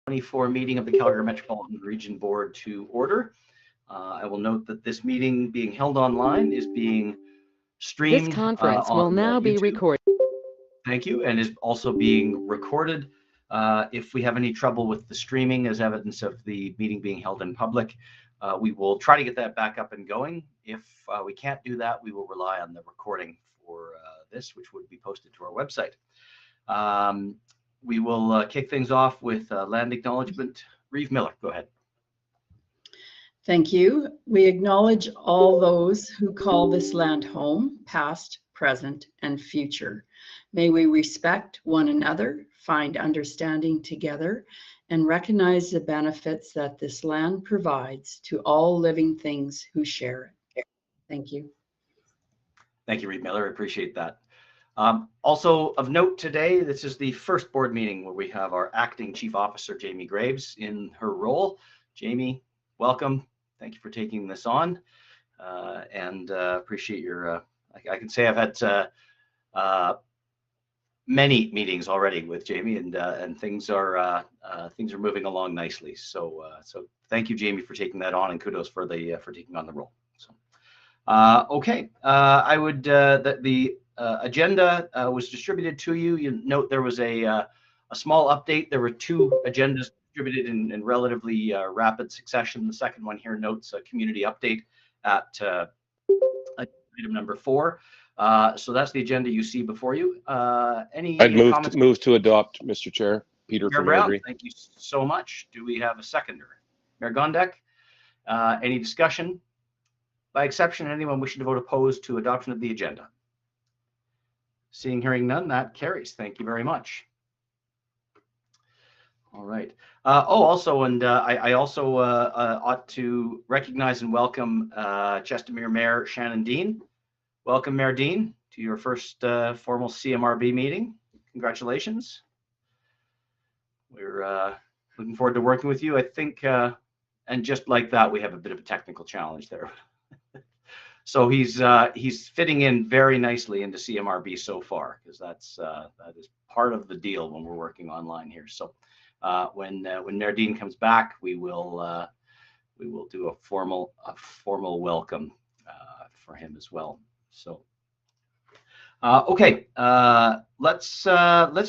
2024 meeting of the Calgary Metropolitan Region Board to order. I will note that this meeting being held online is being streamed. This conference will now be recorded. Thank you, and is also being recorded. If we have any trouble with the streaming as evidence of the meeting being held in public, we will try to get that back up and going. If we can't do that, we will rely on the recording for this, which would be posted to our website. We will kick things off with land acknowledgement. Reeve Miller, go ahead. Thank you. We acknowledge all those who call this land home, past, present, and future. May we respect one another, find understanding together, and recognize the benefits that this land provides to all living things who share it. Thank you. Thank you, Reeve Miller. I appreciate that. Also of note today, this is the first board meeting where we have our acting chief officer, Jamie Graves, in her role. Jamie, welcome. Thank you for taking this on, and appreciate your, I can say I've had many meetings already with Jamie, and things are moving along nicely. So thank you, Jamie, for taking that on, and kudos for taking on the role. So okay, I would the agenda was distributed to you. You note there was a small update. There were two agendas distributed in relatively rapid succession. The second one here notes a community update at item number 4. So that's the agenda you see before you. Any I'd move to adopt, Mr. Chair. Peter Mayor from Brown, Airdrie. thank you so much. Do we have a seconder? Mayor Gondek, any discussion? By exception, anyone wishing to vote opposed to adoption of the agenda? Seeing, hearing none, that carries. Thank you very much. All right. Also, and I also ought to recognize and welcome Chestermere Mayor Shannon Dean. Welcome, Mayor Dean, to your first formal CMRB meeting. Congratulations. We're looking forward to working with you. I think, and just like that, we have a bit of a technical challenge there. So he's fitting in very nicely into CMRB so far, because that is part of the deal when we're working online here. So when Mayor Dean comes back, we will do a formal welcome for him as well. So okay, let's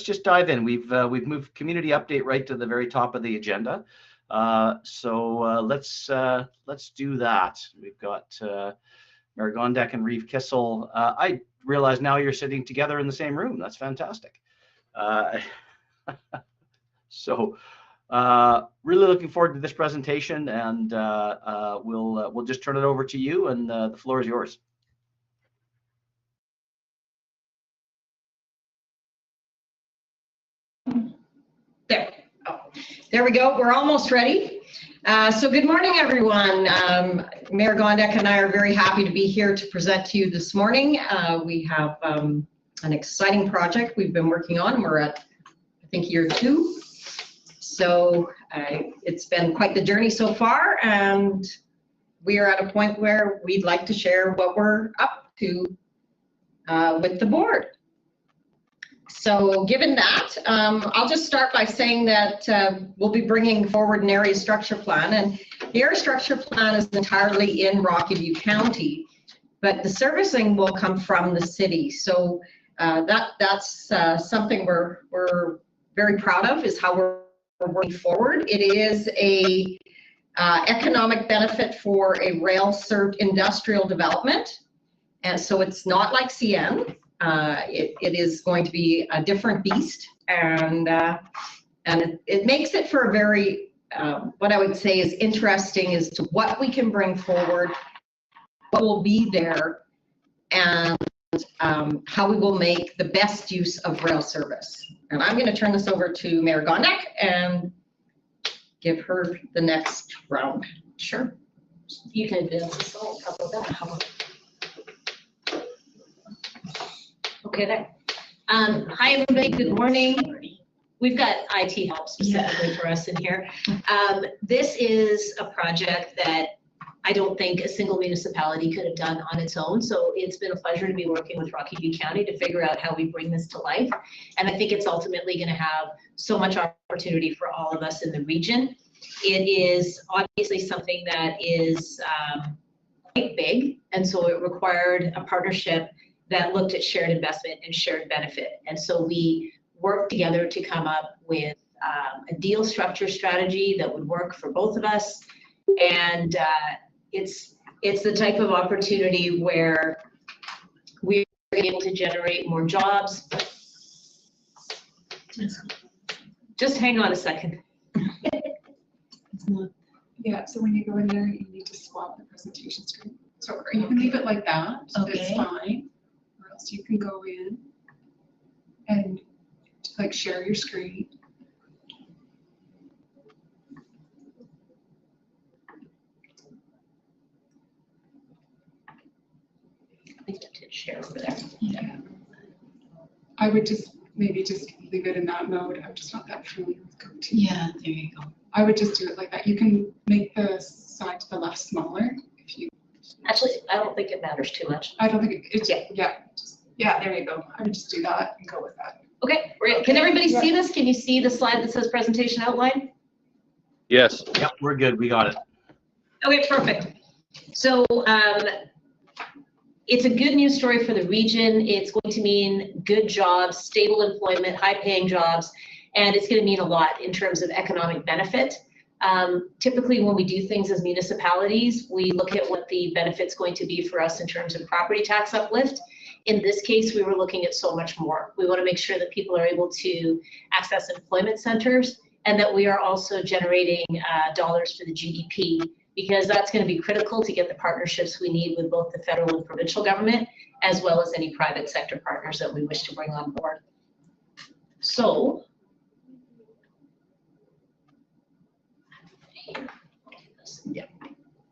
just dive in. We've moved community update right to the very top of the agenda. So let's do that. We've got Mayor Gondek and Reeve Kissel. I realize now you're sitting together in the same room. That's fantastic. So really looking forward to this presentation, and we'll just turn it over to you, and the floor is yours. There we go. We're almost ready. So good morning, everyone. Mayor Gondek and I are very happy to be here to present to you this morning. We have an exciting project we've been working on. We're at, I think, year 2. So it's been quite the journey so far, and we are at a point where we'd like to share what we're up to with the board. So given that, I'll just start by saying that we'll be bringing forward an area structure plan, and the area structure plan is entirely in Rocky View County, but the servicing will come from the city. So that's something we're very proud of, is how we're working forward. It is a economic benefit for a rail-served industrial development, and so it's not like CN. It is going to be a different beast, and it makes it for a very, what I would say is interesting as to what we can bring forward, what will be there, and how we will make the best use of rail service. And I'm going to turn this over to Mayor Gondek and give her the next round. Sure. You can advance this all, how about that? How about okay, there. Hi, everybody. Good morning. We've got IT help specifically for us in here. This is a project that I don't think a single municipality could have done on its own. So it's been a pleasure to be working with Rocky View County to figure out how we bring this to life. And I think it's ultimately going to have so much opportunity for all of us in the region. It is obviously something that is quite big. And so it required a partnership that looked at shared investment and shared benefit. And so we worked together to come up with a deal structure strategy that would work for both of us. And it's the type of opportunity where we're able to generate more jobs. Just hang on a second. Yeah, so when you go in there, you need to swap the presentation screen. So or you can leave it like that, Okay. it's fine. Or else you can go in and like share your screen. I think I did share over there. Yeah. I would just maybe just leave it in that mode. I'm just not that familiar with GoTo. Yeah, there you go. I would just do it like that. You can make the side to the left smaller if you. Actually, I don't think it matters too much. I don't think it's Yeah. yeah. There you go. I would just do that and go with that. Okay, great. Can everybody see this? Can you see the slide that says presentation outline? Yes. Yep, we're good. We got it. Okay, perfect. So it's a good news story for the region. It's going to mean good jobs, stable employment, high-paying jobs, and it's going to mean a lot in terms of economic benefit. Typically, when we do things as municipalities, we look at what the benefit's going to be for us in terms of property tax uplift. In this case, we were looking at so much more. We want to make sure that people are able to access employment centers and that we are also generating dollars for the GDP, because that's going to be critical to get the partnerships we need with both the federal and provincial government, as well as any private sector partners that we wish to bring on board. So, yeah,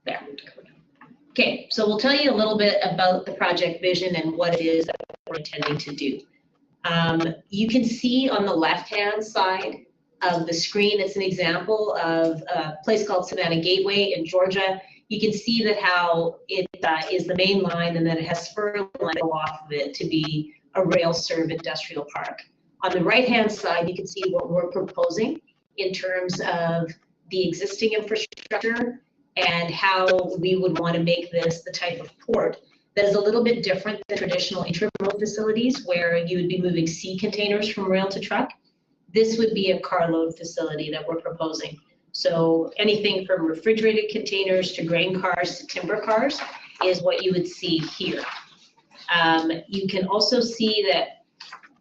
there. Okay, so we'll tell you a little bit about the project vision and what it is that we're intending to do. You can see on the left-hand side of the screen, it's an example of a place called Savannah Gateway in Georgia. You can see that how it is the main line, and then it has spur line go off of it to be a rail-served industrial park. On the right-hand side, you can see what we're proposing in terms of the existing infrastructure and how we would want to make this the type of port that is a little bit different than traditional intermodal facilities where you would be moving sea containers from rail to truck. This would be a carload facility that we're proposing. So anything from refrigerated containers to grain cars to timber cars is what you would see here. You can also see that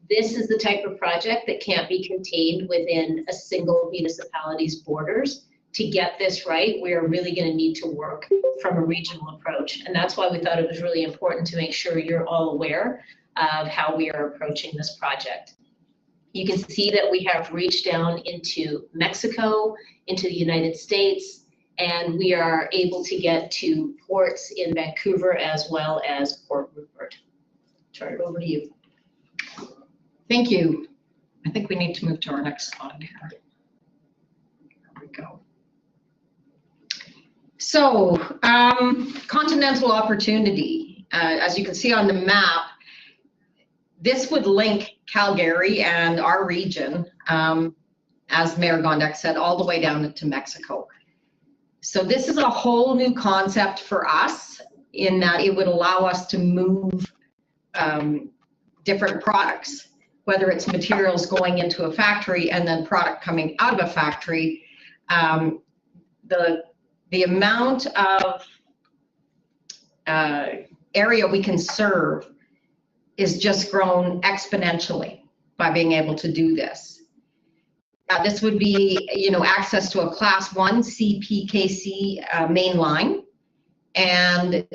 this is the type of project that can't be contained within a single municipality's borders. To get this right, we are really going to need to work from a regional approach. And that's why we thought it was really important to make sure you're all aware of how we are approaching this project. You can see that we have reached down into Mexico, into the United States, and we are able to get to ports in Vancouver as well as Port Rupert. Turn it over to you. Thank you. I think we need to move to our next slide here. There we go. So, continental opportunity. As you can see on the map, this would link Calgary and our region, as Mayor Gondek said, all the way down to Mexico. So this is a whole new concept for us in that it would allow us to move different products, whether it's materials going into a factory and then product coming out of a factory. The amount of area we can serve is just grown exponentially by being able to do this. This would be, access to a Class 1 CPKC main line and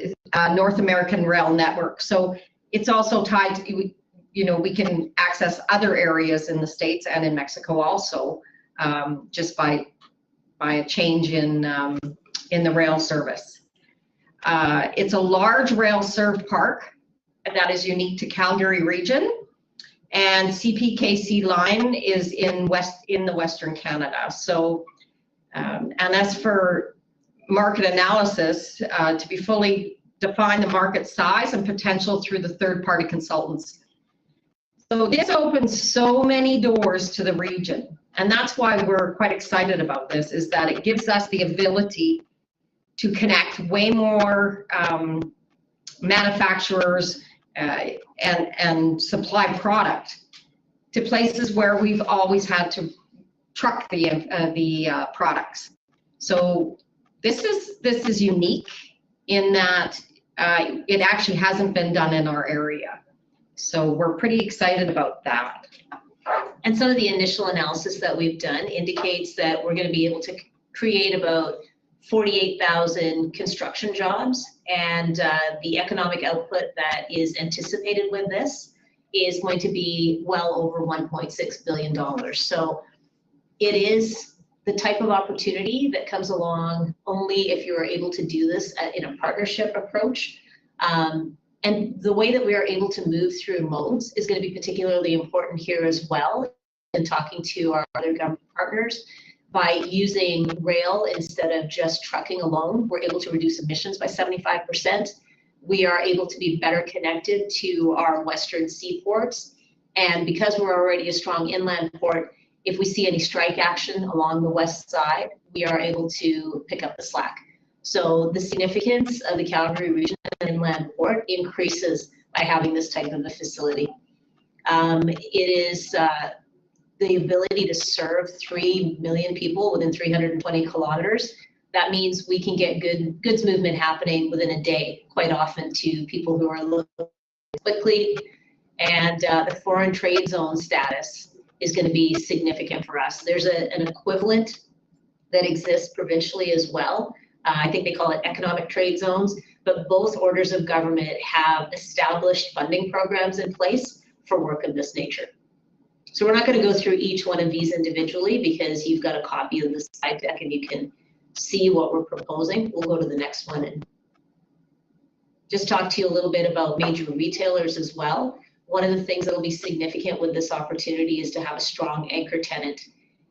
North American Rail Network. So it's also tied to, we can access other areas in the States and in Mexico also, just by a change in the rail service. It's a large rail-served park that is unique to Calgary region, and CPKC line is in the Western Canada. So, and as for market analysis to be fully define the market size and potential through the third-party consultants. So this opens so many doors to the region, and that's why we're quite excited about this, is that it gives us the ability to connect way more manufacturers and supply product to places where we've always had to truck the products. So this is unique in that it actually hasn't been done in our area. So we're pretty excited about that. And some of the initial analysis that we've done indicates that we're going to be able to create about 48,000 construction jobs, and the economic output that is anticipated with this is going to be well over $1.6 billion. So it is the type of opportunity that comes along only if you are able to do this in a partnership approach. And the way that we are able to move through modes is going to be particularly important here as well in talking to our other government partners. By using rail instead of just trucking alone, we're able to reduce emissions by 75%. We are able to be better connected to our western seaports. And because we're already a strong inland port, if we see any strike action along the west side, we are able to pick up the slack. So the significance of the Calgary region and inland port increases by having this type of a facility. It is the ability to serve 3 million people within 320 kilometers. That means we can get goods movement happening within a day, quite often to people who are looking quickly. And the foreign trade zone status is going to be significant for us. There's an equivalent that exists provincially as well. I think they call it economic trade zones, but both orders of government have established funding programs in place for work of this nature. So we're not going to go through each one of these individually because you've got a copy of the slide deck and you can see what we're proposing. We'll go to the next one and just talk to you a little bit about major retailers as well. One of the things that will be significant with this opportunity is to have a strong anchor tenant.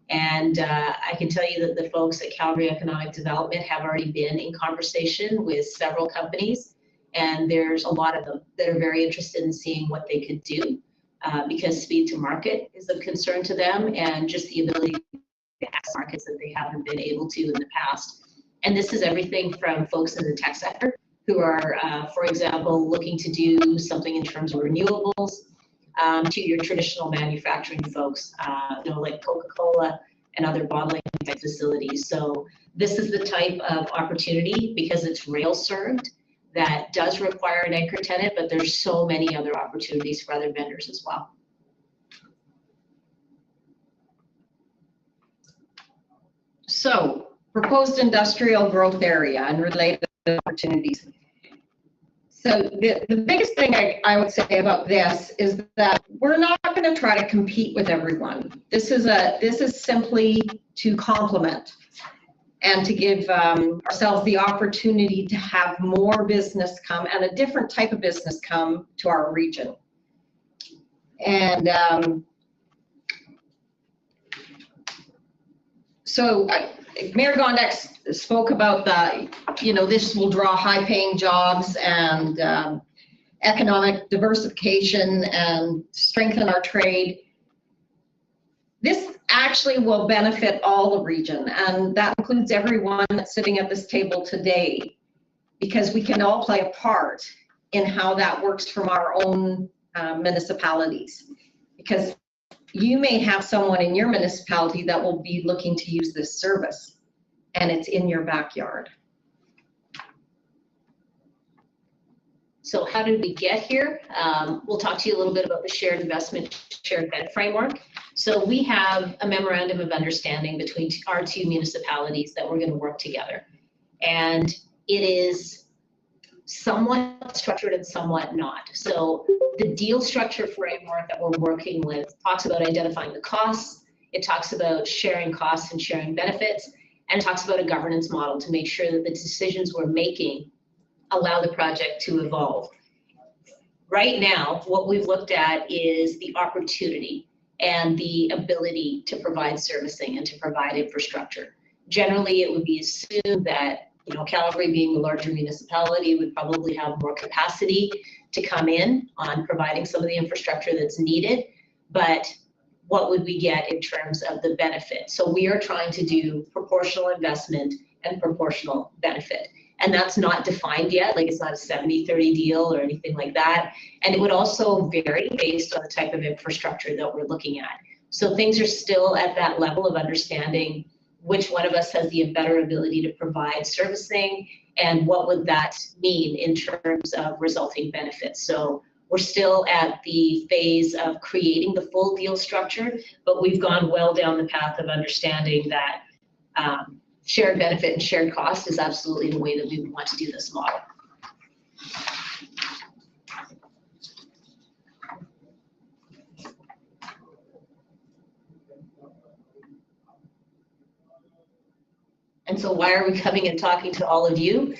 And I can tell you that the folks at Calgary Economic Development have already been in conversation with several companies, and there's a lot of them that are very interested in seeing what they could do because speed to market is of concern to them, and just the ability to access markets that they haven't been able to in the past. And this is everything from folks in the tech sector who are, for example, looking to do something in terms of renewables, to your traditional manufacturing folks, like Coca-Cola and other bottling type facilities. So this is the type of opportunity, because it's rail served, that does require an anchor tenant, but there's so many other opportunities for other vendors as well. So proposed industrial growth area and related opportunities. So the biggest thing I would say about this is that we're not going to try to compete with everyone. This is simply to complement and to give ourselves the opportunity to have more business come and a different type of business come to our region. And so Mayor Gondek spoke about that, this will draw high-paying jobs and economic diversification and strengthen our trade. This actually will benefit all the region, and that includes everyone that's sitting at this table today, because we can all play a part in how that works from our own municipalities. Because you may have someone in your municipality that will be looking to use this service, and it's in your backyard. So how did we get here? We'll talk to you a little bit about the shared investment, shared bet framework. So we have a memorandum of understanding between our two municipalities that we're going to work together. And it is somewhat structured and somewhat not. So the deal structure framework that we're working with talks about identifying the costs. It talks about sharing costs and sharing benefits. And it talks about a governance model to make sure that the decisions we're making allow the project to evolve. Right now, what we've looked at is the opportunity and the ability to provide servicing and to provide infrastructure. Generally, it would be assumed that You know, Calgary being a larger municipality would probably have more capacity to come in on providing some of the infrastructure that's needed, but what would we get in terms of the benefit? So we are trying to do proportional investment and proportional benefit. And that's not defined yet, like it's not a 70-30 deal or anything like that. And it would also vary based on the type of infrastructure that we're looking at. So things are still at that level of understanding which one of us has the better ability to provide servicing and what would that mean in terms of resulting benefits. So we're still at the phase of creating the full deal structure, but we've gone well down the path of understanding that shared benefit and shared cost is absolutely the way that we would want to do this model. And so why are we coming and talking to all of you?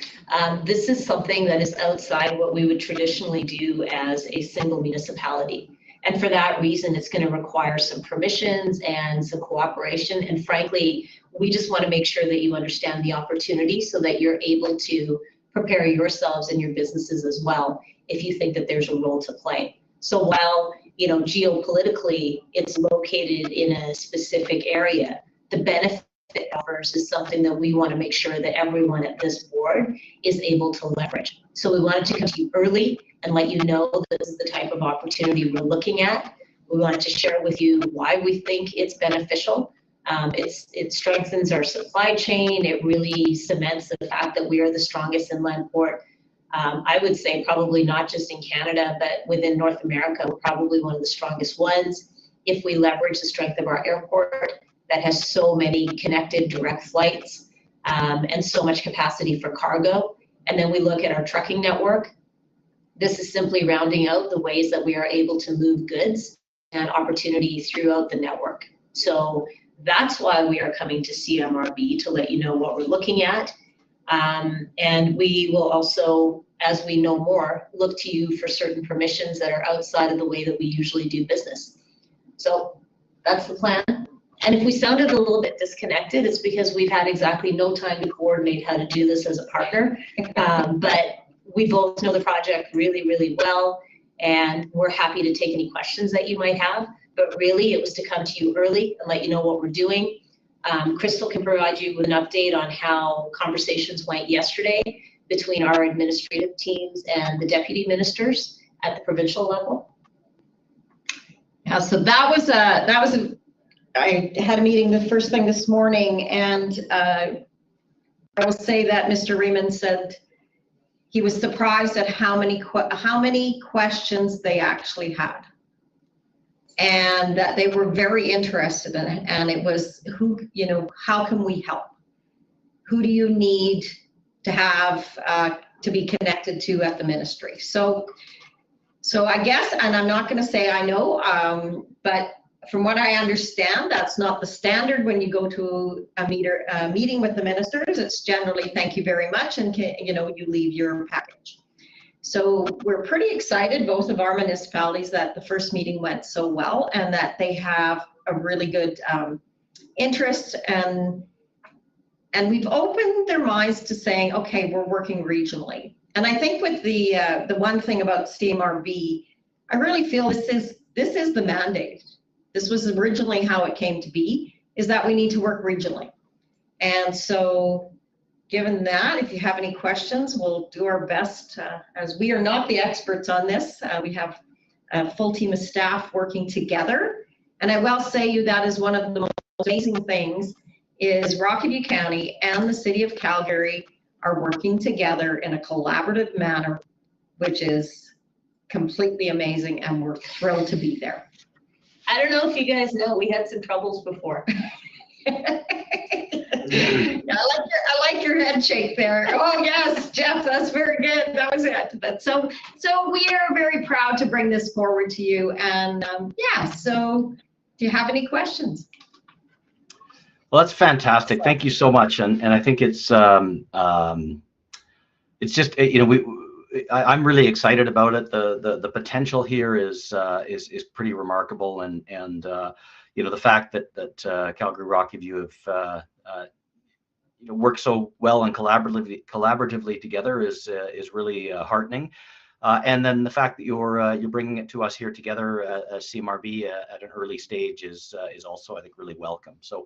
This is something that is outside what we would traditionally do as a single municipality. And for that reason, it's going to require some permissions and some cooperation. And frankly, we just want to make sure that you understand the opportunity so that you're able to prepare yourselves and your businesses as well if you think that there's a role to play. So while, you know, geopolitically it's located in a specific area, the benefit it offers is something that we want to make sure that everyone at this board is able to leverage. So we wanted to come to you early and let you know that this is the type of opportunity we're looking at. We wanted to share with you why we think it's beneficial. It strengthens our supply chain. It really cements the fact that we are the strongest inland port. I would say probably not just in Canada, but within North America, we're probably one of the strongest ones. If we leverage the strength of our airport, that has so many connected direct flights and so much capacity for cargo. And then we look at our trucking network. This is simply rounding out the ways that we are able to move goods and opportunity throughout the network. So that's why we are coming to CMRB, to let you know what we're looking at. And we will also, as we know more, look to you for certain permissions that are outside of the way that we usually do business. So that's the plan. And if we sounded a little bit disconnected, it's because we've had exactly no time to coordinate how to do this as a partner. But we both know the project really, really well, and we're happy to take any questions that you might have. But really, it was to come to you early and let you know what we're doing. Crystal can provide you with an update on how conversations went yesterday between our administrative teams and the deputy ministers at the provincial level. Yeah, so I had a meeting the first thing this morning, and I will say that Mr. Riemann said he was surprised at how many questions they actually had, and that they were very interested in it. And it was, how can we help? Who do you need to have to be connected to at the ministry? So I guess, and I'm not going to say I know, but from what I understand, that's not the standard when you go to a meeting with the ministers. It's generally thank you very much, and you leave your package. So we're pretty excited, both of our municipalities, that the first meeting went so well and that they have a really good interest, and we've opened their minds to saying, okay, we're working regionally. And I think with the one thing about CMRB, I really feel this is the mandate. This was originally how it came to be, is that we need to work regionally. And so given that, if you have any questions, we'll do our best. As we are not the experts on this, we have a full team of staff working together. And I will say you that is one of the most amazing things is Rocky County and the city of Calgary are working together in a collaborative manner, which is completely amazing, and we're thrilled to be there. I don't know if you guys know, we had some troubles before. I like your head shake there. Oh yes, Jeff, that's very good. That was it. But so we are very proud to bring this forward to you. And so do you have any questions? Well, that's fantastic. Thank you so much. And I think it's just, I'm really excited about it. The potential here is pretty remarkable, and the fact that Calgary Rocky View have work so well and collaboratively together is really heartening. And then the fact that you're bringing it to us here together as CMRB at an early stage is also, I think, really welcome. So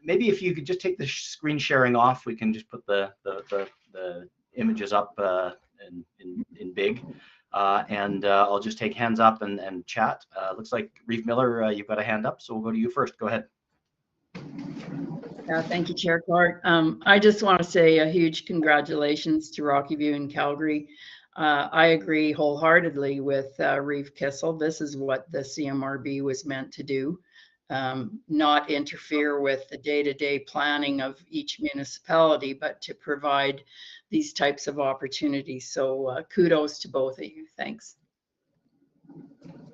maybe if you could just take the screen sharing off, we can just put the images up in big, and I'll just take hands up and chat. Looks like Reeve Miller, you've got a hand up, so we'll go to you first. Go ahead. Thank you, Chair Clark. I just want to say a huge congratulations to Rocky View and Calgary. I agree wholeheartedly with Reeve Kissel. This is what the CMRB was meant to do, not interfere with the day-to-day planning of each municipality, but to provide these types of opportunities. So kudos to both of you. Thanks.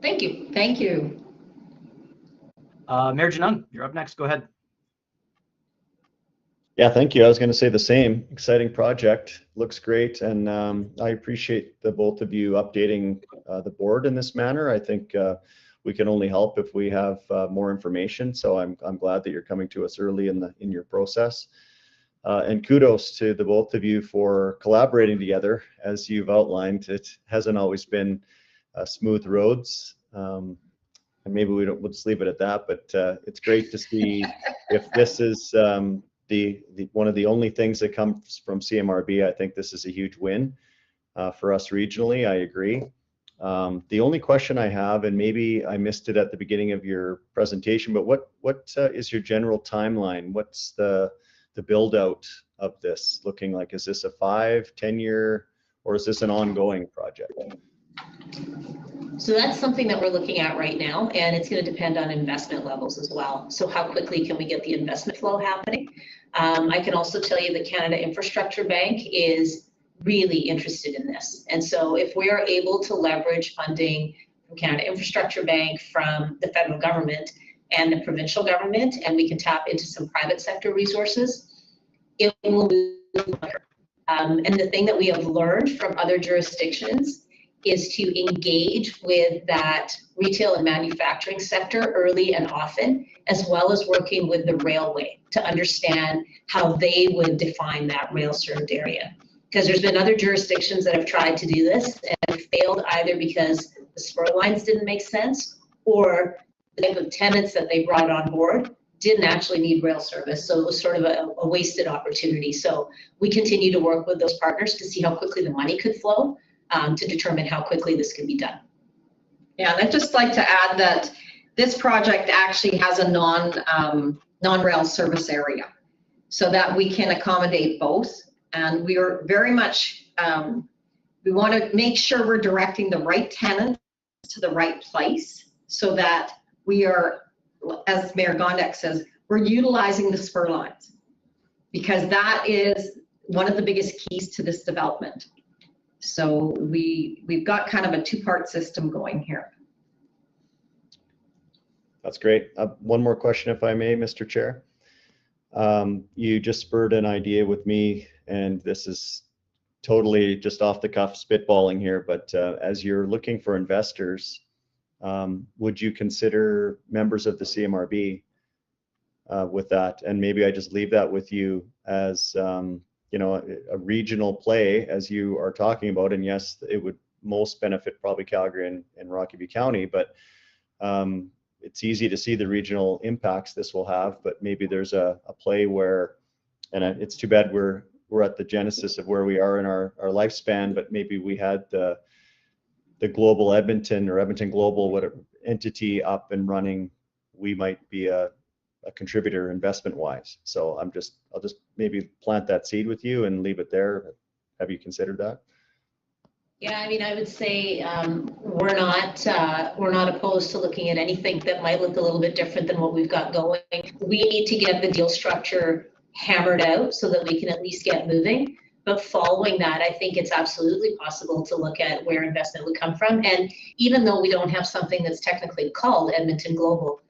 Thank you. Thank you. Mayor Janung, you're up next. Go ahead. Yeah, thank you. I was going to say the same. Exciting project. Looks great. And I appreciate the both of you updating the board in this manner. I think we can only help if we have more information. So I'm glad that you're coming to us early in your process. And kudos to the both of you for collaborating together. As you've outlined, it hasn't always been smooth roads. And maybe we'll just leave it at that. But it's great to see if this is one of the only things that comes from CMRB. I think this is a huge win for us regionally. I agree. The only question I have, and maybe I missed it at the beginning of your presentation, but what is your general timeline? What's the build out of this looking like? Is this a 5-10 year, or is this an ongoing project? So that's something that we're looking at right now, and it's going to depend on investment levels as well. So how quickly can we get the investment flow happening? I can also tell you the Canada Infrastructure Bank is really interested in this. And so if we are able to leverage funding from Canada Infrastructure Bank, from the federal government and the provincial government, and we can tap into some private sector resources, it will move quicker. And the thing that we have learned from other jurisdictions is to engage with that retail and manufacturing sector early and often, as well as working with the railway to understand how they would define that rail served area. Because there's been other jurisdictions that have tried to do this and failed, either because the spur lines didn't make sense, or the type of tenants that they brought on board didn't actually need rail service. So it was sort of a wasted opportunity. So we continue to work with those partners to see how quickly the money could flow, to determine how quickly this can be done. Yeah, and I'd just like to add that this project actually has a non-rail service area, so that we can accommodate both. And we are very much, we want to make sure we're directing the right tenants to the right place, so that we are, as Mayor Gondek says, we're utilizing the spur lines, because that is one of the biggest keys to this development. So we've got kind of a two-part system going here. That's great. One more question, if I may, Mr. Chair. You just spurred an idea with me, and this is totally just off the cuff spitballing here, but as you're looking for investors, would you consider members of the CMRB with that? And maybe I just leave that with you as a regional play, as you are talking about. And yes, it would most benefit probably Calgary and Rocky View County, but it's easy to see the regional impacts this will have. But maybe there's a play where, and it's too bad we're at the genesis of where we are in our lifespan, but maybe we had the global Edmonton or Edmonton Global, whatever entity up and running, we might be a contributor investment wise. So I'll just maybe plant that seed with you and leave it there. Have you considered that? Yeah, I mean, I would say we're not opposed to looking at anything that might look a little bit different than what we've got going. We need to get the deal structure hammered out so that we can at least get moving. But following that, I think it's absolutely possible to look at where investment would come from. And even though we don't have something that's technically called Edmonton Global,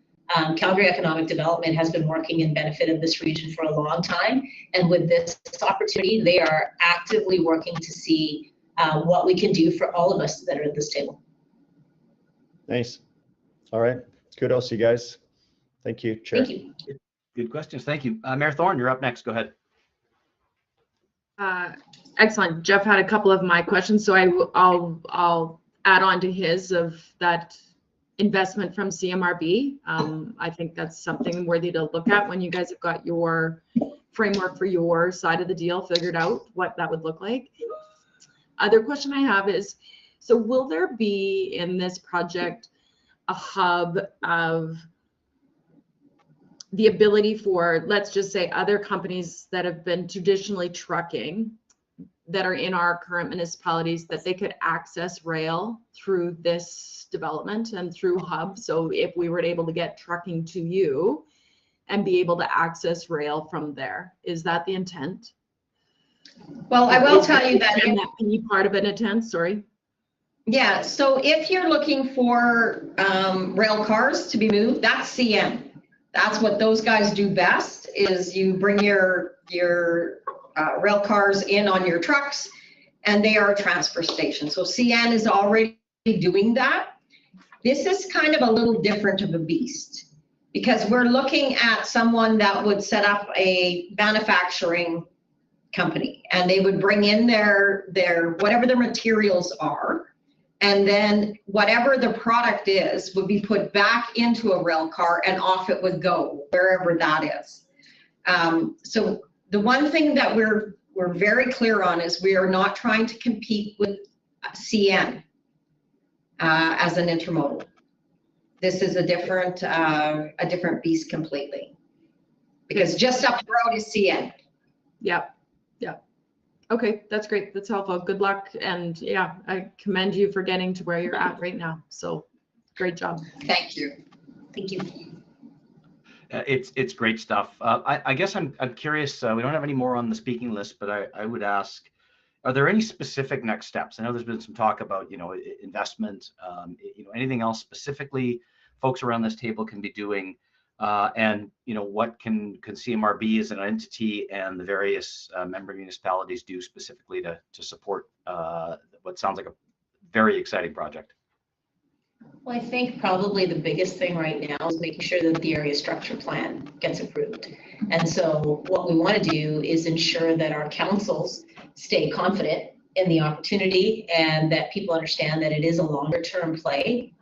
Calgary Economic Development has been working in benefit of this region for a long time. And with this opportunity, they are actively working to see what we can do for all of us that are at this table. Nice. All right. Kudos, you guys. Thank you, Chair. Thank you. Good questions. Thank you. Mayor Thorne, you're up next. Go ahead. Excellent. Jeff had a couple of my questions, so I'll add on to his of that investment from CMRB. I think that's something worthy to look at when you guys have got your framework for your side of the deal figured out, what that would look like. Other question I have is, so will there be in this project a hub of the ability for, let's just say, other companies that have been traditionally trucking that are in our current municipalities, that they could access rail through this development and through hub? So if we were able to get trucking to you and be able to access rail from there, is that the intent? Well, I will tell you that. Can that be part of an intent? Sorry. Yeah, so if you're looking for rail cars to be moved, that's CN. That's what those guys do best, is you bring your rail cars in on your trucks, and they are a transfer station. So CN is already doing that. This is kind of a little different of a beast, because we're looking at someone that would set up a manufacturing company, and they would bring in their whatever their materials are, and then whatever the product is would be put back into a rail car, and off it would go wherever that is. So the one thing that we're very clear on is we are not trying to compete with CN as an intermodal. This is a different beast completely, because just up the road is CN. Yep. Yep. Okay, that's great. That's helpful. Good luck. And yeah, I commend you for getting to where you're at right now. So great job. Thank you. Thank you. It's great stuff. I guess I'm curious. We don't have any more on the speaking list, but I would ask, are there any specific next steps? I know there's been some talk about, investment, anything else specifically folks around this table can be doing, and what can CMRB as an entity and the various member municipalities do specifically to support what sounds like a very exciting project? Well, I think probably the biggest thing right now is making sure that the area structure plan gets approved. And so what we want to do is ensure that our councils stay confident in the opportunity, and that people understand that it is a longer term play.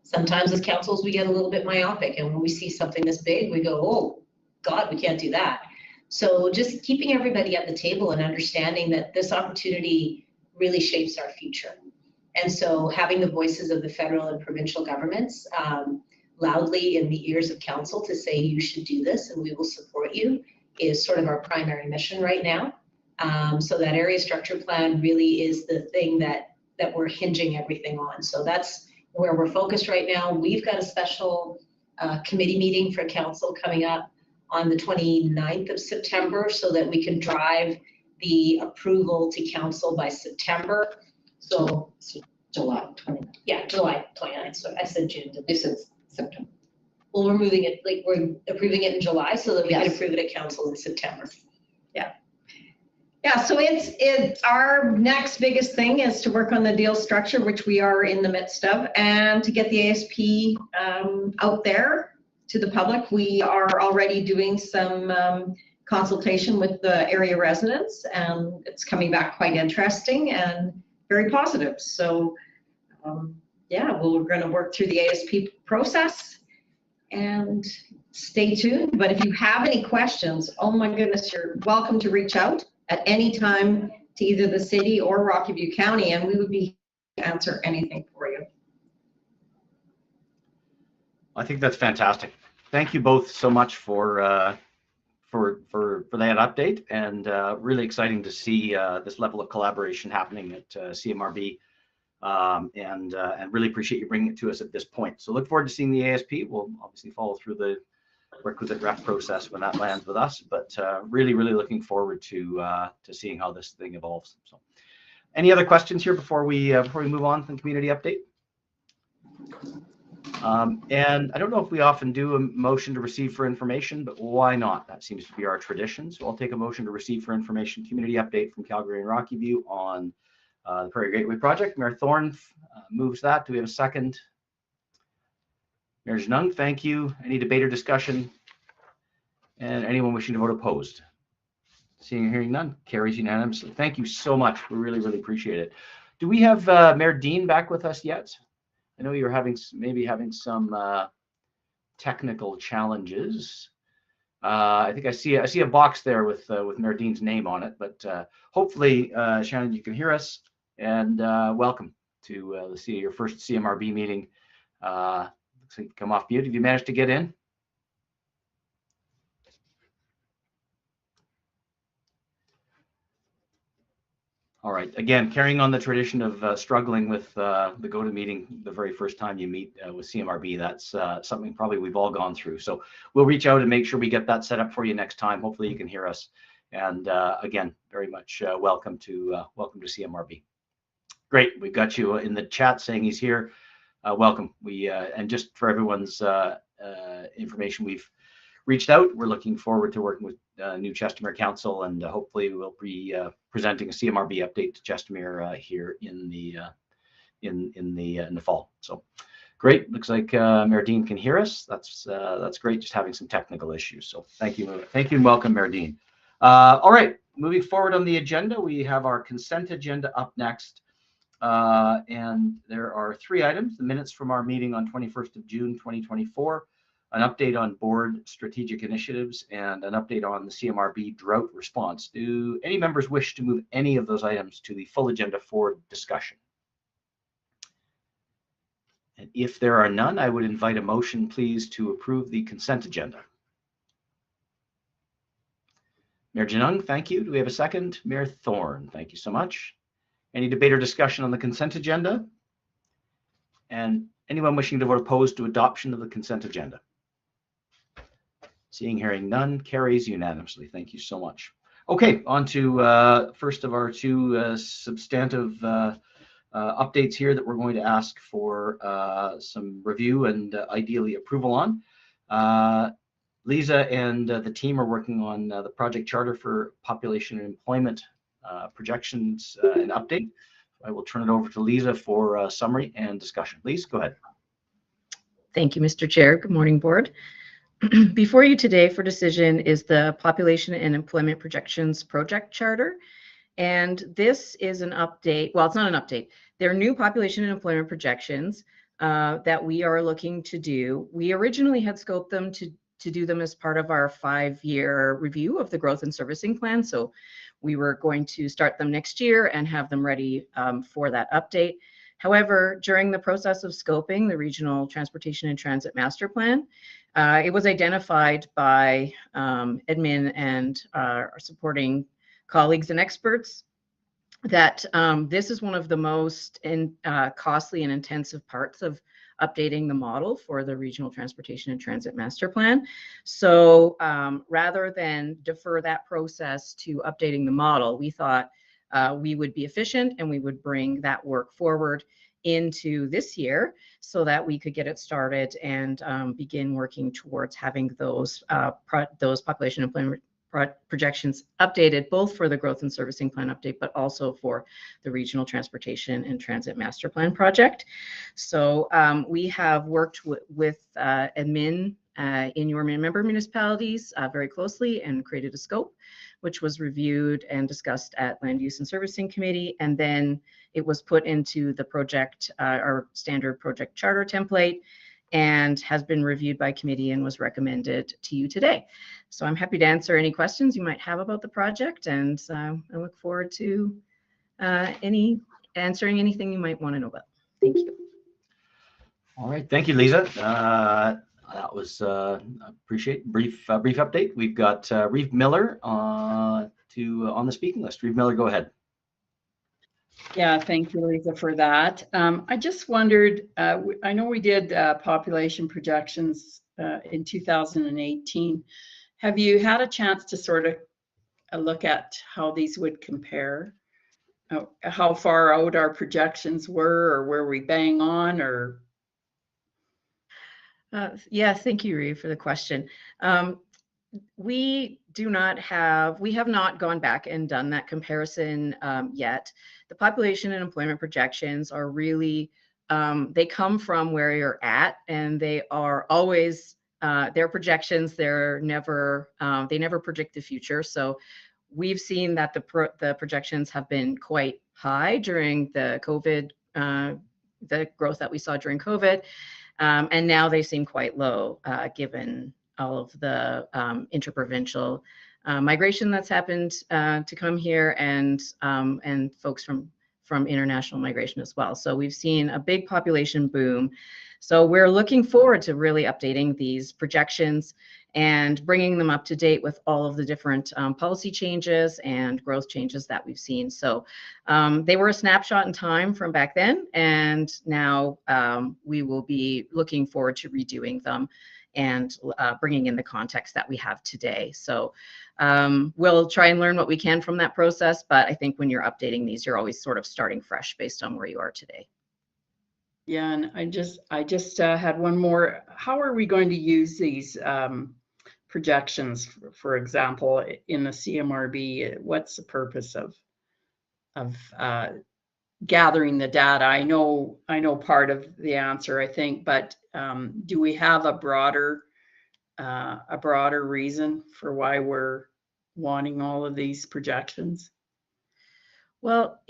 Sometimes as councils, we get a little bit myopic, and when we see something this big, we go, oh God, we can't do that. So just keeping everybody at the table and understanding that this opportunity really shapes our future. And so having the voices of the federal and provincial governments loudly in the ears of council to say you should do this and we will support you is sort of our primary mission right now. So that area structure plan really is the thing that we're hinging everything on. So that's where we're focused right now. We've got a special committee meeting for council coming up on the 29th of September so that we can drive the approval to council by September. So July 29th. Yeah, July 29th. So I said June. This is September. Well, we're moving it, like we're approving it in July so that we Yes. can approve it at council in September. Yeah, so it's our next biggest thing is to work on the deal structure, which we are in the midst of, and to get the ASP out there to the public. We are already doing some consultation with the area residents, and it's coming back quite interesting and very positive. So yeah, we're going to work through the ASP process and stay tuned. But if you have any questions, oh my goodness, you're welcome to reach out at any time to either the city or Rocky View County, and we would be happy to answer anything for you. I think that's fantastic. Thank you both so much for that update, and really exciting to see this level of collaboration happening at CMRB, and really appreciate you bringing it to us at this point. So look forward to seeing the ASP. We'll obviously follow through the requisite draft process when that lands with us, but really looking forward to seeing how this thing evolves. So any other questions here before we move on from community update? And I don't know if we often do a motion to receive for information, but why not? That seems to be our tradition. So I'll take a motion to receive for information community update from Calgary and Rocky View on the Prairie Gateway project. Mayor Thorne moves that. Do we have a second? Mayor Genung, thank you. Any debate or discussion? And anyone wishing to vote opposed? Seeing and hearing none, carries unanimously. Thank you so much. We really, really appreciate it. Do we have Mayor Dean back with us yet? I know you're maybe having some technical challenges. I think I see a box there with Mayor Dean's name on it, but hopefully, Shannon, you can hear us, and welcome to your first CMRB meeting. Looks like you come off mute. Have you managed to get in? All right. Again, carrying on the tradition of struggling with the GoToMeeting the very first time you meet with CMRB, that's something probably we've all gone through. So we'll reach out and make sure we get that set up for you next time. Hopefully you can hear us. And again, very much welcome to CMRB. Great. We've got you in the chat saying he's here. Welcome. And just for everyone's information, we've reached out. We're looking forward to working with new Chestermere Council, and hopefully we'll be presenting a CMRB update to Chestermere here in the fall. So great. Looks like Mayor Dean can hear us. That's great. Just having some technical issues. So thank you, and welcome, Mayor Dean. All right, moving forward on the agenda, we have our consent agenda up next. And there are 3 items: the minutes from our meeting on 21st of June 2024, an update on board strategic initiatives, and an update on the CMRB drought response. Do any members wish to move any of those items to the full agenda for discussion? And if there are none, I would invite a motion, please, to approve the consent agenda. Mayor Janung, thank you. Do we have a second? Mayor Thorne, thank you so much. Any debate or discussion on the consent agenda? And anyone wishing to vote opposed to adoption of the consent agenda? Seeing, hearing none, carries unanimously. Thank you so much. Okay, on to first of our 2 substantive updates here that we're going to ask for some review and ideally approval on. Lisa and the team are working on the project charter for population and employment projections and update. I will turn it over to Lisa for a summary and discussion. Lisa, go ahead. Thank you, Mr. Chair. Good morning, Board. Before you today for decision is the Population and Employment Projections Project Charter. And this is an update. Well, it's not an update. They're new population and employment projections that we are looking to do. We originally had scoped them to do them as part of our 5-year review of the growth and servicing plan. So we were going to start them next year and have them ready for that update. However, during the process of scoping the Regional Transportation and Transit Master Plan, it was identified by admin and our supporting colleagues and experts that this is one of the most costly and intensive parts of updating the model for the Regional Transportation and Transit Master Plan. So rather than defer that process to updating the model, we thought we would be efficient and we would bring that work forward into this year so that we could get it started and begin working towards having those population employment projections updated, both for the growth and servicing plan update, but also for the Regional Transportation and Transit Master Plan project. So we have worked with admin in your member municipalities very closely and created a scope, which was reviewed and discussed at Land Use and Servicing Committee. And then it was put into the project, our standard project charter template, and has been reviewed by committee and was recommended to you today. So I'm happy to answer any questions you might have about the project, and I look forward to answering anything you might want to know about. Thank you. All right, thank you, Lisa. That was appreciate brief update. We've got Reeve Miller on the speaking list. Reeve Miller, go ahead. Yeah, thank you, Lisa, for that. I just wondered, I know we did population projections in 2018. Have you had a chance to sort of look at how these would compare? How far out our projections were, or where we bang on, or? Yeah, thank you, Reeve, for the question. We have not gone back and done that comparison yet. The population and employment projections are really, they come from where you're at, and they are always, they're projections, they never predict the future. So we've seen that the projections have been quite high during the COVID, the growth that we saw during COVID. And now they seem quite low, given all of the interprovincial migration that's happened to come here, and folks from international migration as well. So we've seen a big population boom. So we're looking forward to really updating these projections and bringing them up to date with all of the different policy changes and growth changes that we've seen. So they were a snapshot in time from back then, and now we will be looking forward to redoing them and bringing in the context that we have today. So we'll try and learn what we can from that process, but I think when you're updating these, you're always sort of starting fresh based on where you are today. Yeah, and I just had one more. How are we going to use these projections, for example, in the CMRB? What's the purpose of gathering the data? I know part of the answer, I think, but do we have a broader reason for why we're wanting all of these projections? Well,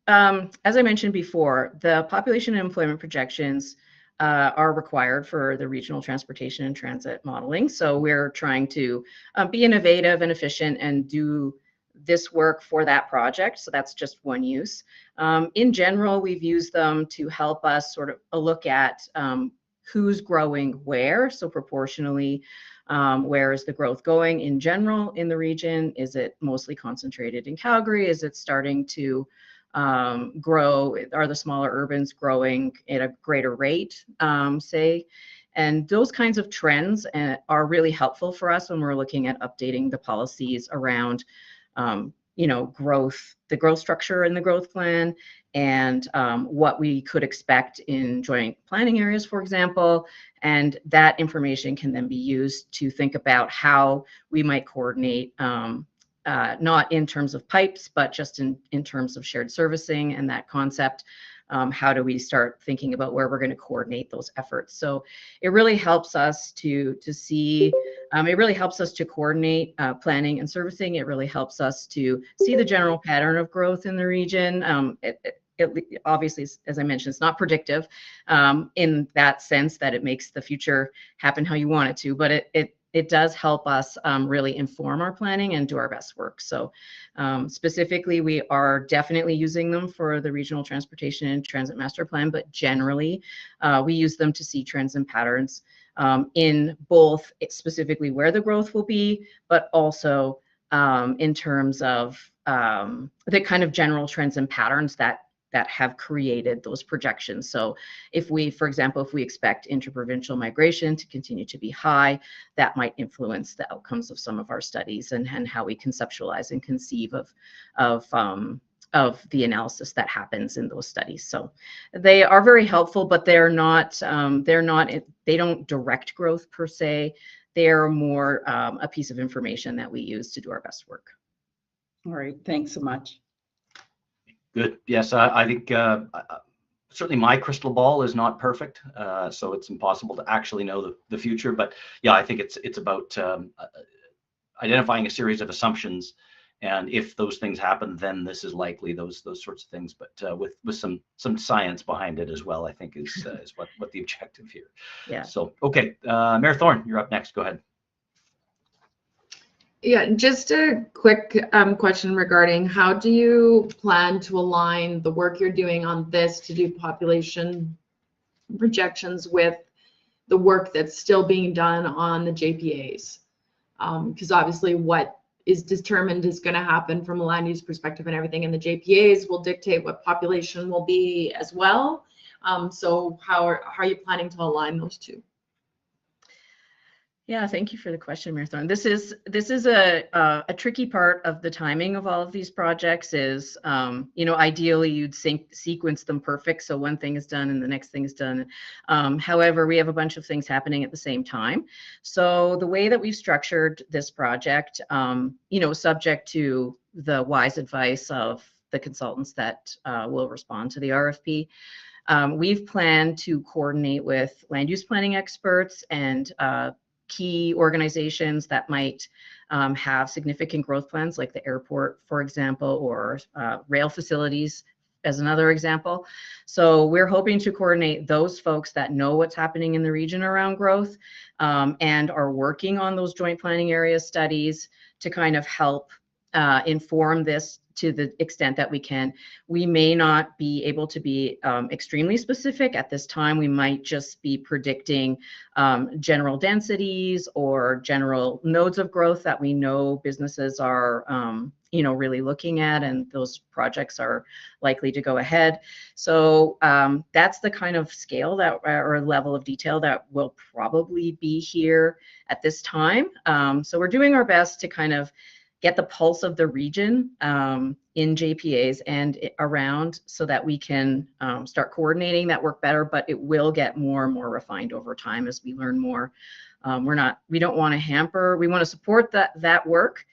as I mentioned before, the population and employment projections are required for the regional transportation and transit modeling. So we're trying to be innovative and efficient and do this work for that project. So that's just one use. In general, we've used them to help us sort of look at who's growing where. So proportionally, where is the growth going in general in the region? Is it mostly concentrated in Calgary? Is it starting to grow? Are the smaller urbans growing at a greater rate, say? And those kinds of trends are really helpful for us when we're looking at updating the policies around growth, the growth structure in the growth plan, and what we could expect in joint planning areas, for example. And that information can then be used to think about how we might coordinate, not in terms of pipes, but just in terms of shared servicing and that concept. How do we start thinking about where we're going to coordinate those efforts? So it really helps us to see, it really helps us to coordinate planning and servicing. It really helps us to see the general pattern of growth in the region. It obviously, as I mentioned, it's not predictive in that sense that it makes the future happen how you want it to, but it does help us really inform our planning and do our best work. So specifically, we are definitely using them for the regional transportation and transit master plan, but generally we use them to see trends and patterns in both specifically where the growth will be, but also in terms of the kind of general trends and patterns that have created those projections. So if we, for example, if we expect interprovincial migration to continue to be high, that might influence the outcomes of some of our studies and how we conceptualize and conceive of the analysis that happens in those studies. So they are very helpful, but they don't direct growth per se. They're more a piece of information that we use to do our best work. All right, thanks so much. Good. Yes, I think certainly my crystal ball is not perfect, so it's impossible to actually know the future. But yeah, I think it's about identifying a series of assumptions, and if those things happen, then this is likely, those sorts of things. But with some science behind it as well, I think is what the objective here. Yeah. So okay, Mayor Thorne, you're up next. Go ahead. Yeah, just a quick question regarding how do you plan to align the work you're doing on this to do population projections with the work that's still being done on the JPAs? Because obviously what is determined is going to happen from a land use perspective and everything, and the JPAs will dictate what population will be as well. So how are you planning to align those two? Yeah, thank you for the question, Mayor Thorne. This is a tricky part of the timing of all of these projects. Is ideally you'd sequence them perfect, so one thing is done and the next thing is done. However, we have a bunch of things happening at the same time. So the way that we've structured this project, subject to the wise advice of the consultants that will respond to the RFP, we've planned to coordinate with land use planning experts and key organizations that might have significant growth plans, like the airport, for example, or rail facilities as another example. So we're hoping to coordinate those folks that know what's happening in the region around growth and are working on those joint planning area studies to kind of help inform this to the extent that we can. We may not be able to be extremely specific at this time. We might just be predicting general densities or general nodes of growth that we know businesses are really looking at, and those projects are likely to go ahead. So that's the kind of scale that or level of detail that will probably be here at this time. So we're doing our best to kind of get the pulse of the region in JPAs and around so that we can start coordinating that work better, but it will get more and more refined over time as we learn more. We don't want to hamper, we want to support that work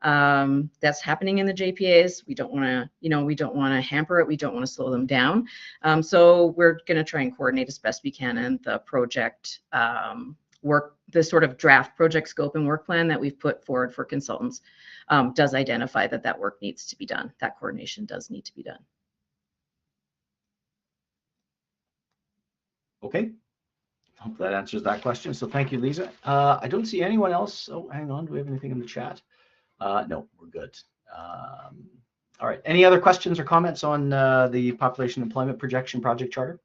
that's happening in the JPAs. We don't want to, we don't want to hamper it. We don't want to slow them down. So we're going to try and coordinate as best we can, and the project work, the sort of draft project scope and work plan that we've put forward for consultants does identify that work needs to be done. That coordination does need to be done. Okay. Hope that answers that question. So thank you, Lisa. I don't see anyone else. Oh, hang on. Do we have anything in the chat? No, we're good. All right. Any other questions or comments on the population employment projection project charter?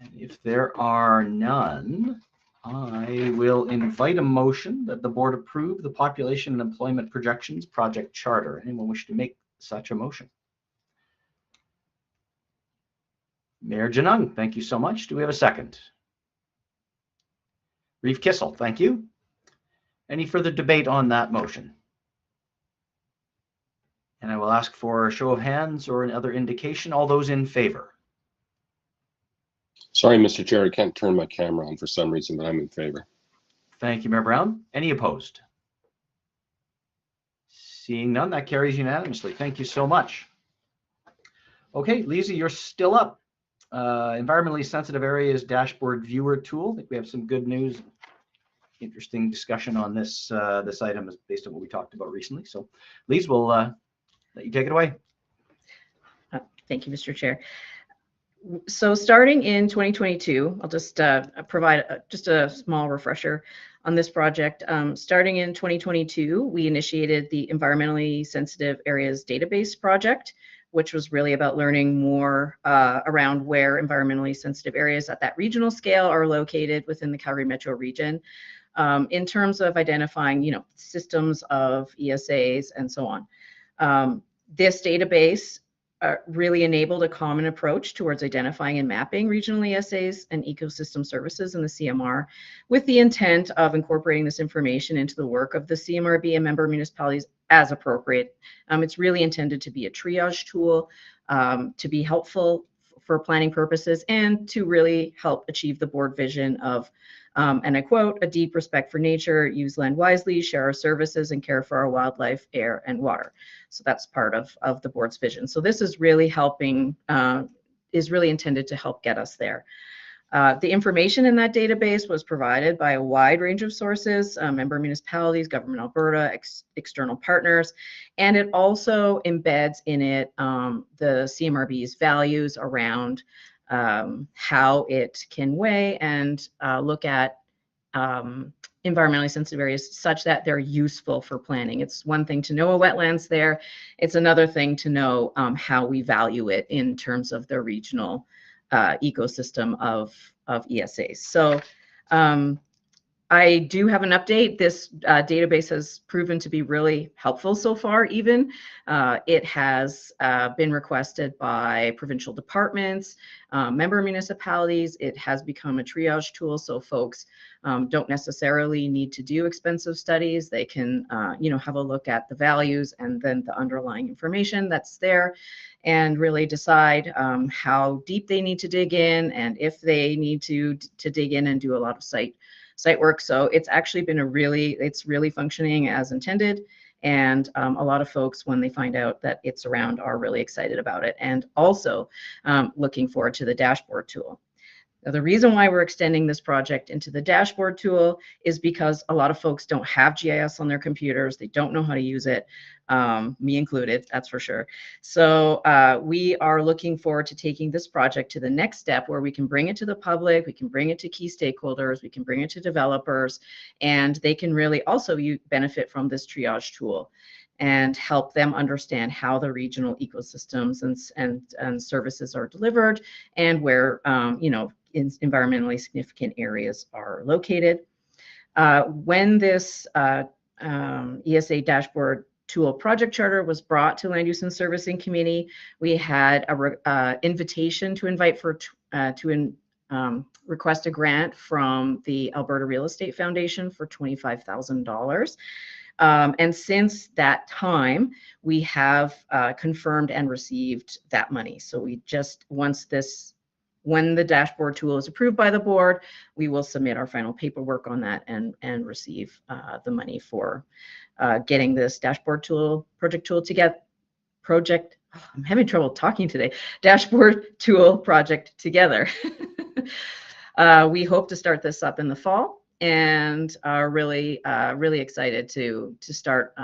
And if there are none, I will invite a motion that the board approve the population and employment projections project charter. Anyone wish to make such a motion? Mayor Janung, thank you so much. Do we have a second? Reeve Kissel, thank you. Any further debate on that motion? And I will ask for a show of hands or another indication. All those in favor? Sorry, Mr. Chair, I can't turn my camera on for some reason, but I'm in favor. Thank you, Mayor Brown. Any opposed? Seeing none, that carries unanimously. Thank you so much. Okay, Lisa, you're still up. Environmentally sensitive areas dashboard viewer tool. I think we have some good news. Interesting discussion on this this item is based on what we talked about recently. So, Lisa, we'll let you take it away. Thank you, Mr. Chair. So starting in 2022, I'll just provide just a small refresher on this project. Starting in 2022, we initiated the Environmentally Sensitive Areas Database project, which was really about learning more around where environmentally sensitive areas at that regional scale are located within the Calgary Metro region, in terms of identifying, systems of ESAs and so on. This database really enabled a common approach towards identifying and mapping regional ESAs and ecosystem services in the CMR, with the intent of incorporating this information into the work of the CMRB and member municipalities as appropriate. It's really intended to be a triage tool, to be helpful for planning purposes, and to really help achieve the board vision of, and I quote, a deep respect for nature, use land wisely, share our services, and care for our wildlife, air, and water. So that's part of the board's vision. So this is really helping, is really intended to help get us there. The information in that database was provided by a wide range of sources, member municipalities, Government Alberta, external partners, and it also embeds in it the CMRB's values around how it can weigh and look at environmentally sensitive areas such that they're useful for planning. It's one thing to know a wetland's there. It's another thing to know how we value it in terms of the regional ecosystem of ESAs. So I do have an update. This database has proven to be really helpful so far even. It has been requested by provincial departments, member municipalities. It has become a triage tool, so folks don't necessarily need to do expensive studies. They can have a look at the values and then the underlying information that's there, and really decide how deep they need to dig in, and if they need to dig in and do a lot of site work. So it's actually been it's really functioning as intended. And a lot of folks, when they find out that it's around, are really excited about it, and also looking forward to the dashboard tool. Now, the reason why we're extending this project into the dashboard tool is because a lot of folks don't have GIS on their computers. They don't know how to use it, me included, that's for sure. So we are looking forward to taking this project to the next step where we can bring it to the public, we can bring it to key stakeholders, we can bring it to developers, and they can really also benefit from this triage tool and help them understand how the regional ecosystems and services are delivered and where, you know, environmentally significant areas are located. When this ESA dashboard tool project charter was brought to Land Use and Servicing Committee, we had a invitation to invite for request a grant from the Alberta Real Estate Foundation for $25,000. And since that time, we have confirmed and received that money. So we just, when the dashboard tool is approved by the board, we will submit our final paperwork on that and receive the money for getting this dashboard tool, project tool together. I'm having trouble talking today. Dashboard tool project together. We hope to start this up in the fall, and are really excited to start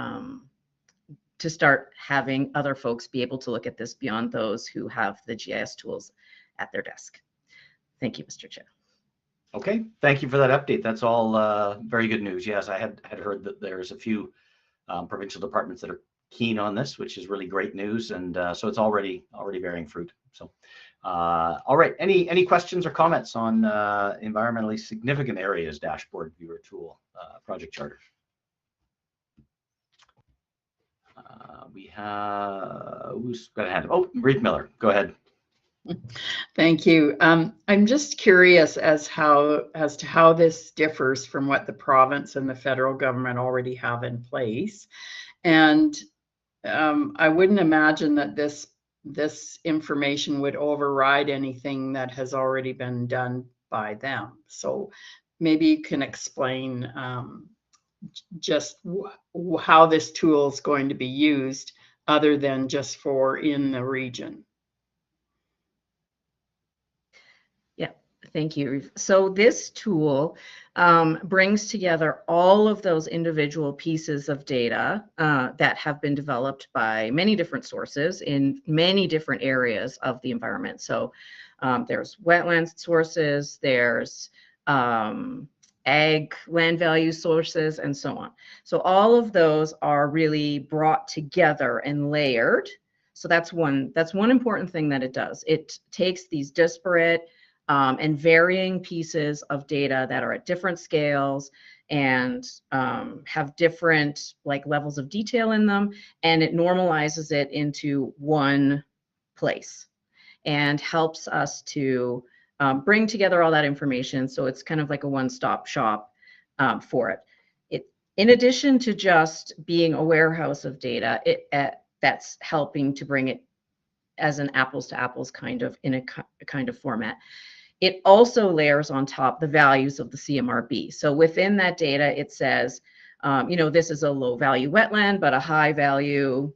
having other folks be able to look at this beyond those who have the GIS tools at their desk. Thank you, Mr. Chair. Okay, thank you for that update. That's all very good news. Yes, I had heard that there's a few provincial departments that are keen on this, which is really great news, and so it's already bearing fruit. So, all right, any questions or comments on environmentally significant areas dashboard viewer tool project charter? We have, who's got a hand? Oh, Reed Miller, go ahead. Thank you. I'm just curious as to how this differs from what the province and the federal government already have in place. And I wouldn't imagine that this information would override anything that has already been done by them. So maybe you can explain just how this tool is going to be used other than just for in the region. Thank you. So this tool brings together all of those individual pieces of data that have been developed by many different sources in many different areas of the environment. So there's wetlands sources, there's ag land value sources, and so on. So all of those are really brought together and layered. So that's one important thing that it does. It takes these disparate and varying pieces of data that are at different scales and have different levels of detail in them, and it normalizes it into one place and helps us to bring together all that information. So it's kind of like a one-stop shop for it. In addition to just being a warehouse of data, that's helping to bring it as an apples to apples kind of in a kind of format. It also layers on top the values of the CMRB. So within that data, it says, this is a low value wetland, but a high value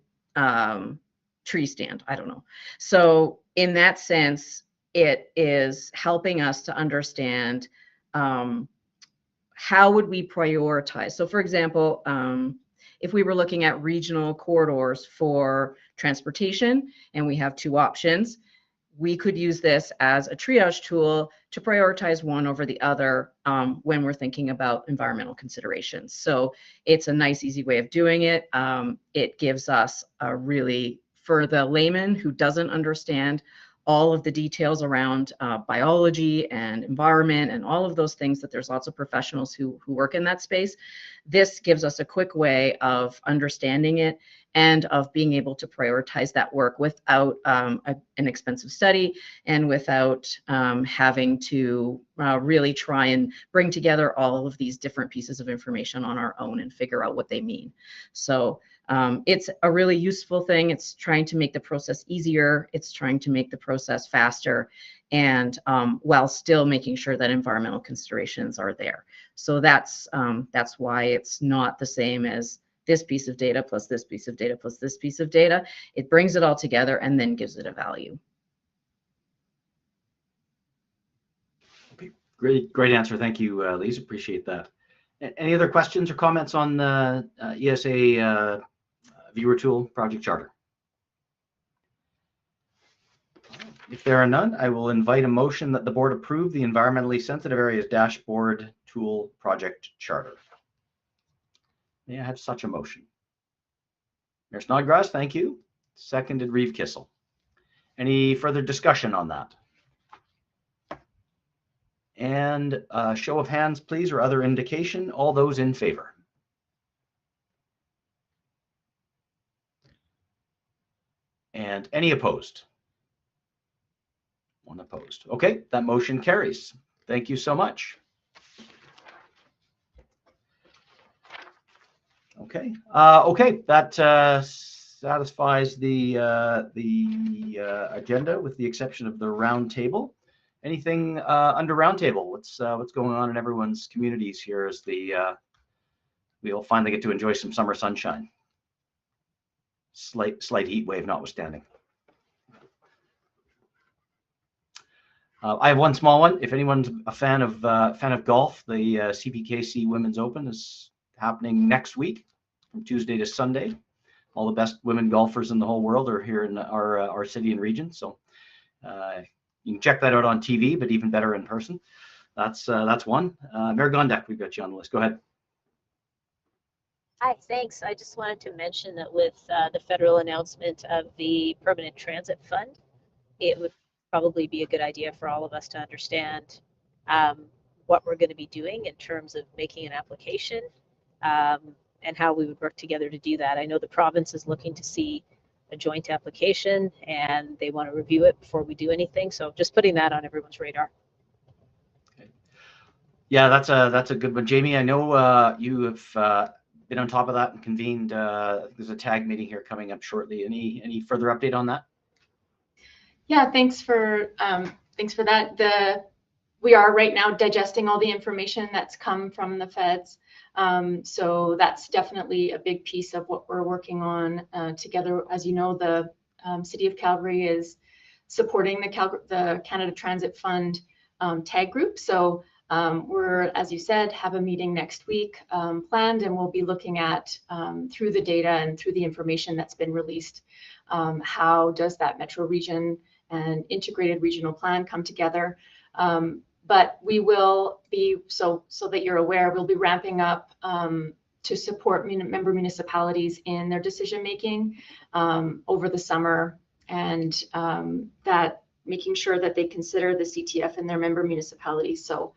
tree stand. I don't know. So in that sense, it is helping us to understand how would we prioritize. So for example, if we were looking at regional corridors for transportation and we have two options, we could use this as a triage tool to prioritize one over the other when we're thinking about environmental considerations. So it's a nice, easy way of doing it. It gives us a really, for the layman who doesn't understand all of the details around biology and environment and all of those things, that there's lots of professionals who work in that space. This gives us a quick way of understanding it and of being able to prioritize that work without an expensive study and without having to really try and bring together all of these different pieces of information on our own and figure out what they mean. So it's a really useful thing. It's trying to make the process easier. It's trying to make the process faster, and while still making sure that environmental considerations are there. So that's why it's not the same as this piece of data plus this piece of data plus this piece of data. It brings it all together and then gives it a value. Great answer. Thank you, Lise. Appreciate that. Any other questions or comments on the ESA viewer tool project charter? If there are none, I will invite a motion that the board approve the environmentally sensitive areas dashboard tool project charter. May I have such a motion? Mayor Snodgrass, thank you. Seconded, Reeve Kissel. Any further discussion on that? And show of hands, please, or other indication. All those in favor? And any opposed? One opposed. Okay, that motion carries. Thank you so much. Okay, that satisfies the agenda with the exception of the round table. Anything under round table? What's going on in everyone's communities here as we'll finally get to enjoy some summer sunshine. Slight heat wave notwithstanding. I have one small one. If anyone's a fan of golf, the CPKC Women's Open is happening next week from Tuesday to Sunday. All the best women golfers in the whole world are here in our city and region. So you can check that out on TV, but even better in person. That's one. Mayor Gondek, we've got you on the list. Go ahead. Hi, thanks. I just wanted to mention that with the federal announcement of the Permanent Transit Fund, it would probably be a good idea for all of us to understand what we're going to be doing in terms of making an application and how we would work together to do that. I know the province is looking to see a joint application and they want to review it before we do anything. So just putting that on everyone's radar. Okay. Yeah, that's a good one. Jamie, I know you have been on top of that and convened. There's a tag meeting here coming up shortly. Any further update on that? Yeah, thanks for that. We are right now digesting all the information that's come from the feds. So that's definitely a big piece of what we're working on together. As you know, the City of Calgary is supporting the Canada Transit Fund tag group. So we're, as you said, have a meeting next week planned, and we'll be looking at through the data and through the information that's been released, how does that metro region and integrated regional plan come together. But we will be, so that you're aware, we'll be ramping up to support member municipalities in their decision making over the summer, and that making sure that they consider the CTF in their member municipalities. So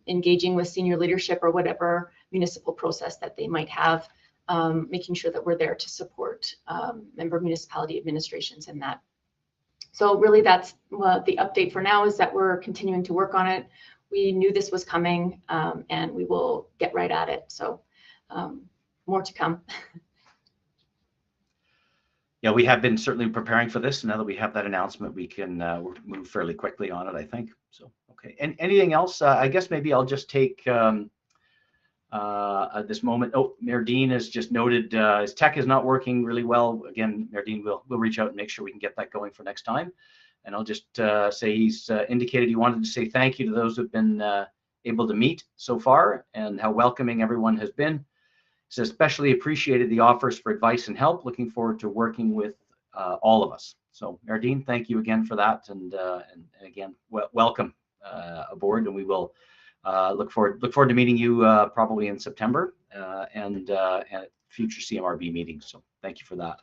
engaging with senior leadership or whatever municipal process that they might have, making sure that we're there to support member municipality administrations in that. So really that's the update for now, is that we're continuing to work on it. We knew this was coming and we will get right at it. So more to come. Yeah, we have been certainly preparing for this. Now that we have that announcement, we can move fairly quickly on it, I think. So, okay. And anything else? I guess maybe I'll just take at this moment. Oh, Mayor Dean has just noted his tech is not working really well. Again, Mayor Dean will reach out and make sure we can get that going for next time. And I'll just say he's indicated he wanted to say thank you to those who've been able to meet so far and how welcoming everyone has been. He's especially appreciated the offers for advice and help. Looking forward to working with all of us. So, Mayor Dean, thank you again for that, and again, welcome aboard. And we will look forward to meeting you probably in September and at future CMRB meetings. So, thank you for that.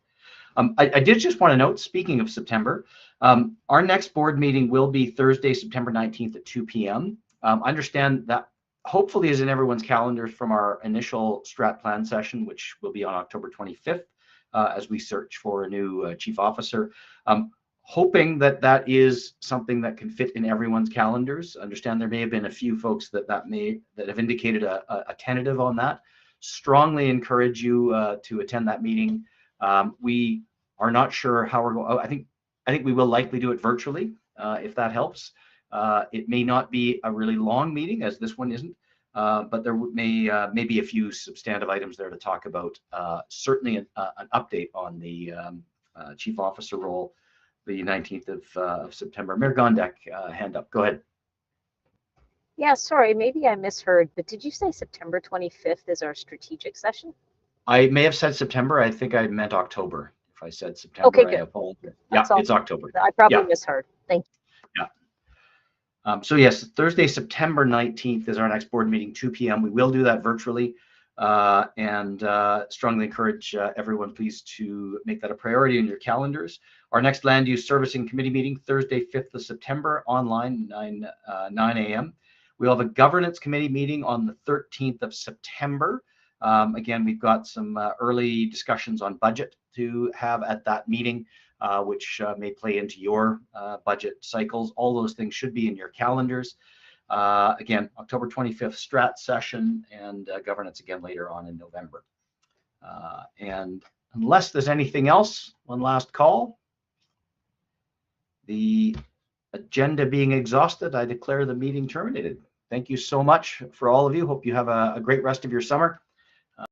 I did just want to note, speaking of September, our next board meeting will be Thursday, September 19th at 2 p.m. I understand that hopefully is in everyone's calendars from our initial strat plan session, which will be on October 25th as we search for a new chief officer. Hoping that that is something that can fit in everyone's calendars. Understand there may have been a few folks that have indicated a tentative on that. Strongly encourage you to attend that meeting. We are not sure how we're going. I think we will likely do it virtually if that helps. It may not be a really long meeting, as this one isn't, but there may be a few substantive items there to talk about. Certainly an update on the chief officer role, the 19th of September. Mayor Gondek, hand up. Go ahead. Yeah, sorry, maybe I misheard, but did you say September 25th is our strategic session? I may have said September. I think I meant October. If I said September, Okay, I good. apologize. That's Yeah, all. it's October. I probably Yeah. misheard. Thank you. Yeah. So yes, Thursday, September 19th is our next board meeting, 2 p.m. We will do that virtually, and strongly encourage everyone please to make that a priority in your calendars. Our next land use servicing committee meeting, Thursday, 5th of September, online, 9 a.m. We'll have a governance committee meeting on the 13th of September. Again, we've got some early discussions on budget to have at that meeting, which may play into your budget cycles. All those things should be in your calendars. Again, October 25th strat session, and governance again later on in November. And unless there's anything else, one last call. The agenda being exhausted, I declare the meeting terminated. Thank you so much for all of you. Hope you have a great rest of your summer.